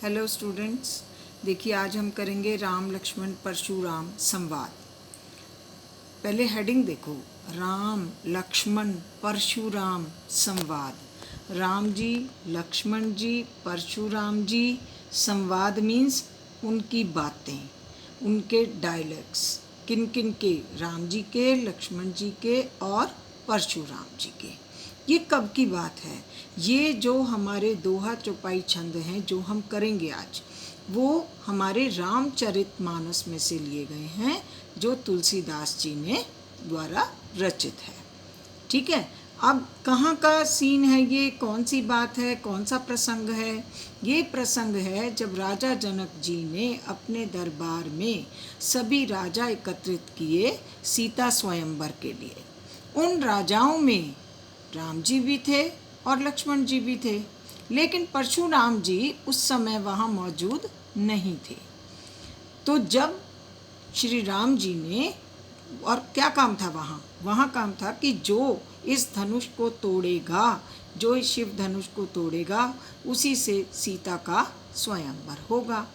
Hello students, देखिए आज हम करेंगे राम लक्ष्मण परशुराम संवाद। पहले हेडिंग देखो, राम लक्ष्मण परशुराम संवाद। राम जी, लक्ष्मण जी, परशुराम जी। संवाद मीन्स उनकी बातें, उनके डायलॉग्स। किन किन के? राम जी के, लक्ष्मण जी के और परशुराम जी के। ये कब की बात है? ये जो हमारे दोहा चौपाई छंद हैं जो हम करेंगे आज, वो हमारे रामचरितमानस में से लिए गए हैं, जो तुलसीदास जी ने द्वारा रचित है। ठीक है, अब कहाँ का सीन है ये? कौन सी बात है? कौन सा प्रसंग है? ये प्रसंग है जब राजा जनक जी ने अपने दरबार में सभी राजा एकत्रित किए सीता स्वयंवर के लिए। उन राजाओं में राम जी भी थे और लक्ष्मण जी भी थे, लेकिन परशुराम जी उस समय वहाँ मौजूद नहीं थे। तो जब श्री राम जी ने, और क्या काम था वहाँ काम था कि जो इस धनुष को तोड़ेगा, जो इस शिव धनुष को तोड़ेगा, उसी से सीता का स्वयंवर होगा।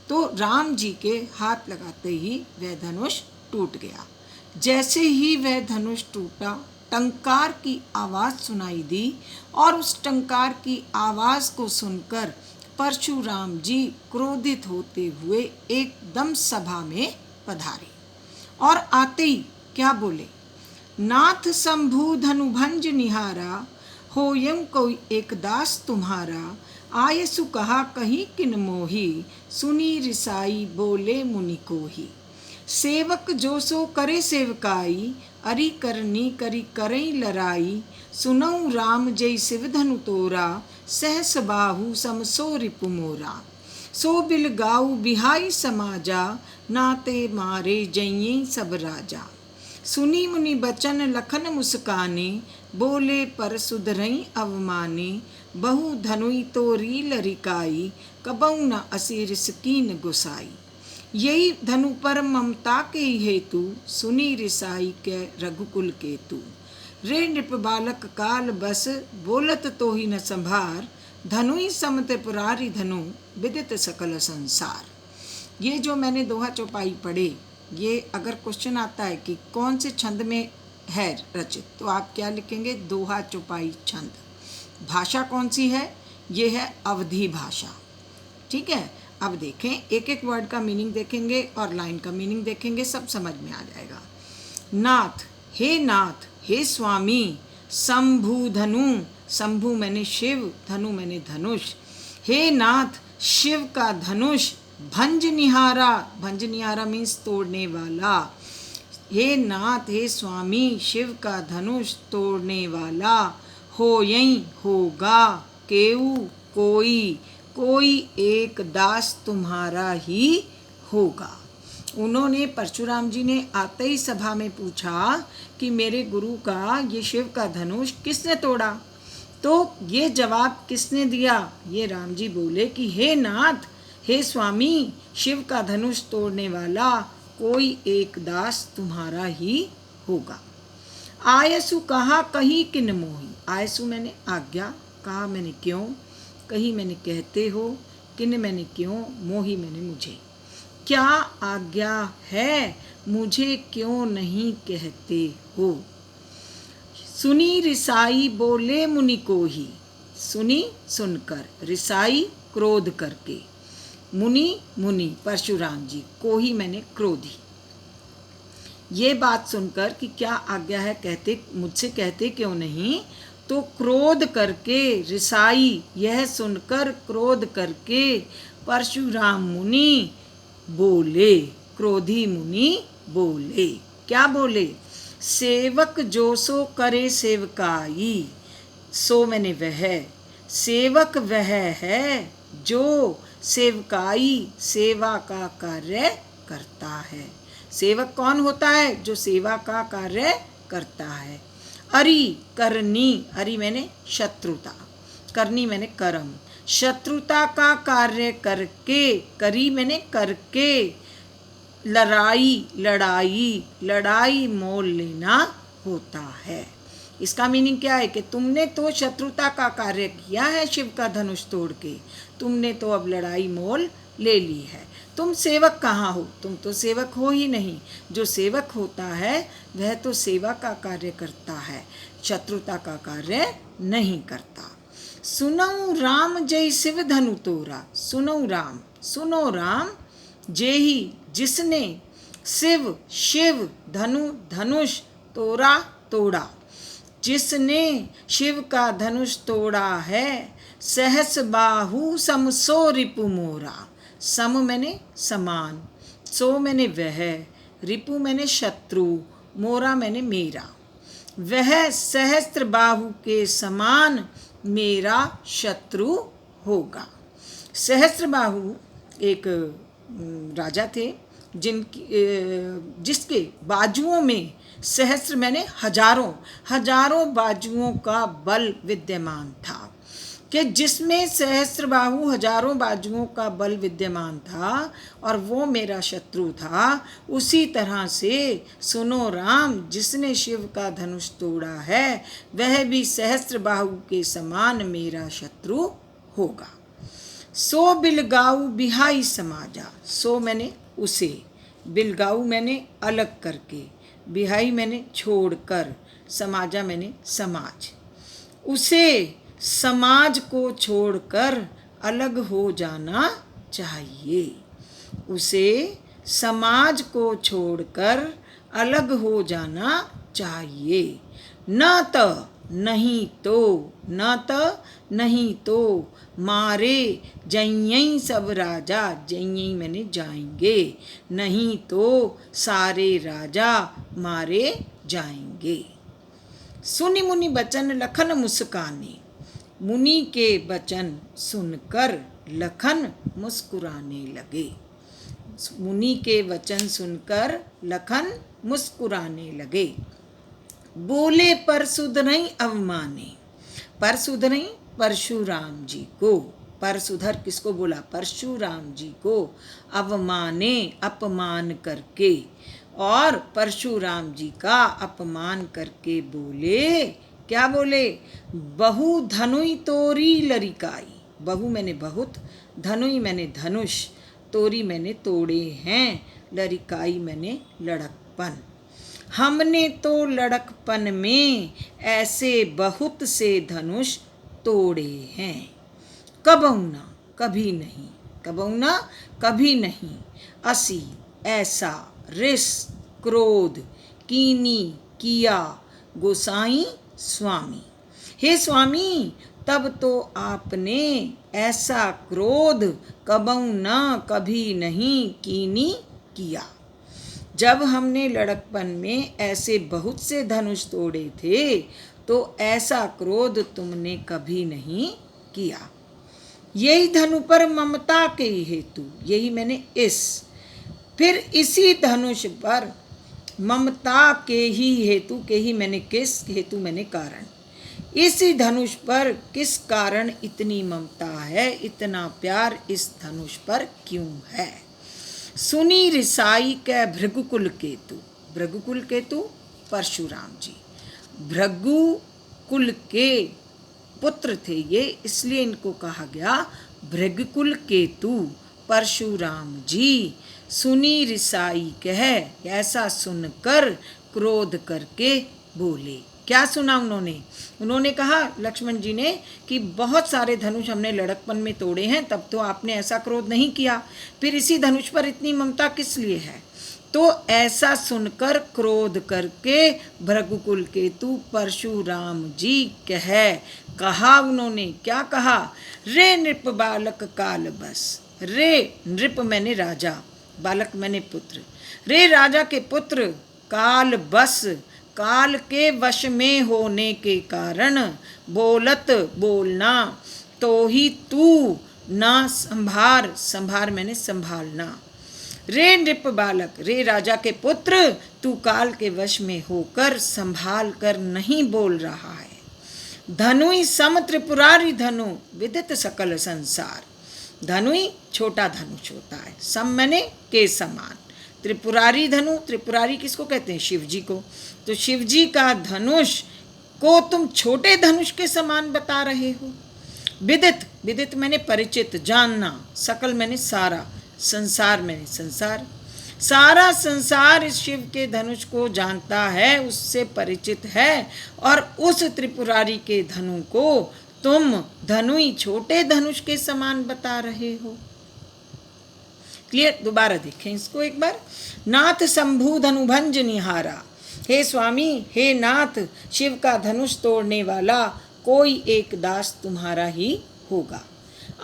तो राम जी के हाथ लगाते ही वह धनुष टूट गया। जैसे ही वह धनुष टूटा, टंकार की आवाज़ सुनाई दी और उस टंकार की आवाज़ को सुनकर परशुराम जी क्रोधित होते हुए एकदम सभा में पधारे और आते ही क्या बोले? नाथ शंभु धनुभंज निहारा, होयम कोई एक दास तुम्हारा। आयसु कहा कहीं किन मोही, सुनी रिसाई बोले मुनि कोही। सेवक जो सो करे सेवकाई, अरि करनी करी करई लराई। सुनऊ राम जय शिव धनु तोरा, सहस बाहु सम सो रिपु मोरा। सो बिल गाऊ बिहाई समाजा, नाते मारे जइये सब राजा। सुनी मुनि बचन लखन मुस्काने, बोले पर सुधरई अवमाने। बहु धनुई तोरी लरिकाई, कबऊ न असी रिसकीन गुसाई। यही धनु पर ममता के हेतु, सुनी रिसाई के रघुकुल केतु। रे नृप बालक काल बस, बोलत तो ही न संभार। धनुई समत पुरारी धनु, विदित सकल संसार। ये जो मैंने दोहा चौपाई पढ़े, ये अगर क्वेश्चन आता है कि कौन से छंद में है रचित, तो आप क्या लिखेंगे? दोहा चौपाई छंद। भाषा कौन सी है? ये है अवधी भाषा। ठीक है, अब देखें, एक एक वर्ड का मीनिंग देखेंगे और लाइन का मीनिंग देखेंगे, सब समझ में आ जाएगा। नाथ, हे स्वामी। शंभु धनु, शंभु मैंने शिव, धनु मैंने धनुष। हे नाथ, शिव का धनुष। भंज निहारा, भंज निहारा मीन्स तोड़ने वाला। हे नाथ, हे स्वामी, शिव का धनुष तोड़ने वाला। हो यही होगा, केऊ कोई, कोई एक दास तुम्हारा ही होगा। उन्होंने, परशुराम जी ने आते ही सभा में पूछा कि मेरे गुरु का ये शिव का धनुष किसने तोड़ा? तो ये जवाब किसने दिया? ये राम जी बोले कि हे नाथ, हे स्वामी, शिव का धनुष तोड़ने वाला कोई एक दास तुम्हारा ही होगा। आयसु कहा कहीं किन मोही। आयसु मैंने आज्ञा, कहा मैंने क्यों, कहीं मैंने कहते हो, किन मैंने क्यों, मोही मैंने मुझे। क्या आज्ञा है, मुझे क्यों नहीं कहते हो। सुनी रिसाई बोले मुनि को ही। सुनी सुनकर, रिसाई क्रोध करके, मुनि परशुराम जी, को ही मैंने क्रोधी। ये बात सुनकर कि क्या आज्ञा है, कहते मुझसे कहते क्यों नहीं, तो क्रोध करके, रिसाई यह सुनकर क्रोध करके परशुराम मुनि बोले, क्रोधी मुनि बोले। क्या बोले? सेवक जो सो करे सेवकाई। सो मैंने वह, सेवक वह है जो सेवकाई, सेवा का कार्य करता है। सेवक कौन होता है? जो सेवा का कार्य करता है। अरि करनी, अरि मैंने शत्रुता, करनी मैंने कर्म, शत्रुता का कार्य करके, करी मैंने करके, लड़ाई, लड़ाई मोल लेना होता है। इसका मीनिंग क्या है कि तुमने तो शत्रुता का कार्य किया है शिव का धनुष तोड़ के, तुमने तो अब लड़ाई मोल ले ली है। तुम सेवक कहाँ हो, तुम तो सेवक हो ही नहीं। जो सेवक होता है वह तो सेवा का कार्य करता है, शत्रुता का कार्य नहीं करता। सुनऊ राम जय शिव धनु तोरा, सुनऊ राम, सुनो राम, जेहि जिसने शिव शिव धनु धनुष तोरा तोड़ा, जिसने शिव का धनुष तोड़ा है, सहस बाहु समसो रिपु मोरा। सम मैंने समान, सो मैंने वह, रिपु मैंने शत्रु, मोरा मैंने मेरा। वह सहस्त्र बाहु के समान मेरा शत्रु होगा। सहस्त्र बाहु एक राजा थे जिसके बाजुओं में सहस्त्र मैंने हजारों हजारों बाजुओं का बल विद्यमान था, कि जिसमें सहस्त्र बाहु हजारों बाजुओं का बल विद्यमान था और वो मेरा शत्रु था। उसी तरह से सुनो राम, जिसने शिव का धनुष तोड़ा है वह भी सहस्त्र बाहु के समान मेरा शत्रु होगा। सो बिलगाऊ बिहाई समाजा, सो मैंने उसे, बिलगाऊ मैंने अलग करके, बिहाई मैंने छोड़कर, समाजा मैंने समाज। उसे समाज को छोड़कर अलग हो जाना चाहिए, उसे समाज को छोड़कर अलग हो जाना चाहिए। न त नहीं तो, न त नहीं तो मारे जइयई सब राजा, जइयई मैंने जाएंगे, नहीं तो सारे राजा मारे जाएंगे। सुनि मुनि बचन लखन मुस्काने, मुनि के वचन सुनकर लखन मुस्कुराने लगे। मुनि के वचन सुनकर लखन मुस्कुराने लगे। बोले परशुधरई अवमाने, परशुधरई परशुराम जी को, परशुधर किसको बोला, परशुराम जी को, अवमाने अपमान करके, और परशुराम जी का अपमान करके बोले, क्या बोले, बहु धनुई तोरी लरिकाई, बहु मैंने बहुत, धनुई मैंने धनुष, तोरी मैंने तोड़े हैं, लरिकाई मैंने लड़कपन। हमने तो लड़कपन में ऐसे बहुत से धनुष तोड़े हैं। कबहुना कभी नहीं, कबहुना कभी नहीं, असी ऐसा, रिस क्रोध, कीनी किया, गोसाई स्वामी, हे स्वामी तब तो आपने ऐसा क्रोध कबहु न कभी नहीं कीनी किया। जब हमने लड़कपन में ऐसे बहुत से धनुष तोड़े थे तो ऐसा क्रोध तुमने कभी नहीं किया। यही धनु पर ममता के हेतु, यही मैंने इस, फिर इसी धनुष पर ममता के ही हेतु, के ही मैंने किस, हेतु मैंने कारण, इसी धनुष पर किस कारण इतनी ममता है, इतना प्यार इस धनुष पर क्यों है। सुनी रिसाई के भृगुकुल केतु, भृगुकुल केतु परशुराम जी, भृगुकुल के पुत्र थे ये, इसलिए इनको कहा गया भृगुकुल केतु परशुराम जी। सुनी रिसाई कह, ऐसा सुनकर क्रोध करके बोले। क्या सुना उन्होंने, उन्होंने कहा लक्ष्मण जी ने कि बहुत सारे धनुष हमने लड़कपन में तोड़े हैं, तब तो आपने ऐसा क्रोध नहीं किया, फिर इसी धनुष पर इतनी ममता किस लिए है। तो ऐसा सुनकर क्रोध करके भृगुकुल केतु परशुराम जी कहा उन्होंने, क्या कहा, रे नृप बालक काल बस, रे नृप मैंने राजा, बालक मैंने पुत्र, रे राजा के पुत्र, काल बस, काल के वश में होने के कारण, बोलत बोलना, तो ही तू ना संभार, संभार मैंने संभालना, रे नृप बालक, रे राजा के पुत्र, तू काल के वश में होकर संभाल कर नहीं बोल रहा है। धनुई सम त्रिपुरारी धनु विदित सकल संसार, धनुई छोटा धनुष होता है, सम मैंने के समान, त्रिपुरारी धनु, त्रिपुरारी किसको कहते हैं, शिव जी को, तो शिव जी का धनुष को तुम छोटे धनुष के समान बता रहे हो। विदित, विदित मैंने परिचित, जानना, सकल मैंने सारा, संसार मैंने संसार, सारा संसार इस शिव के धनुष को जानता है, उससे परिचित है, और उस त्रिपुरारी के धनु को तुम धनुई छोटे धनुष के समान बता रहे हो। क्लियर? दोबारा देखें इसको एक बार। नाथ शंभु धनुभंज निहारा, हे स्वामी, हे नाथ, शिव का धनुष तोड़ने वाला कोई एक दास तुम्हारा ही होगा।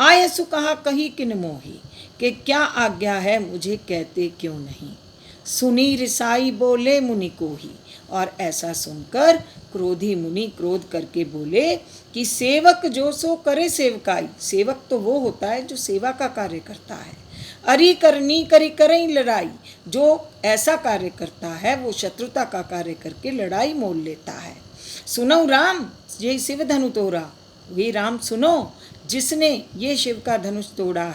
आयसु कहा कही किन मोही, कि क्या आज्ञा है मुझे कहते क्यों नहीं। सुनी रिसाई बोले मुनि को ही, और ऐसा सुनकर क्रोधी मुनि क्रोध करके बोले कि सेवक जो सो करे सेवकाई। सेवक तो वो होता है जो सेवा का कार्य करता है। अरि करनी करी करें लड़ाई, जो ऐसा कार्य करता है वो शत्रुता का कार्य करके लड़ाई मोल लेता है। सुनो राम, ये शिव धनु तोड़ा, वे राम सुनो, जिसने ये शिव का धनुष तोड़ा है।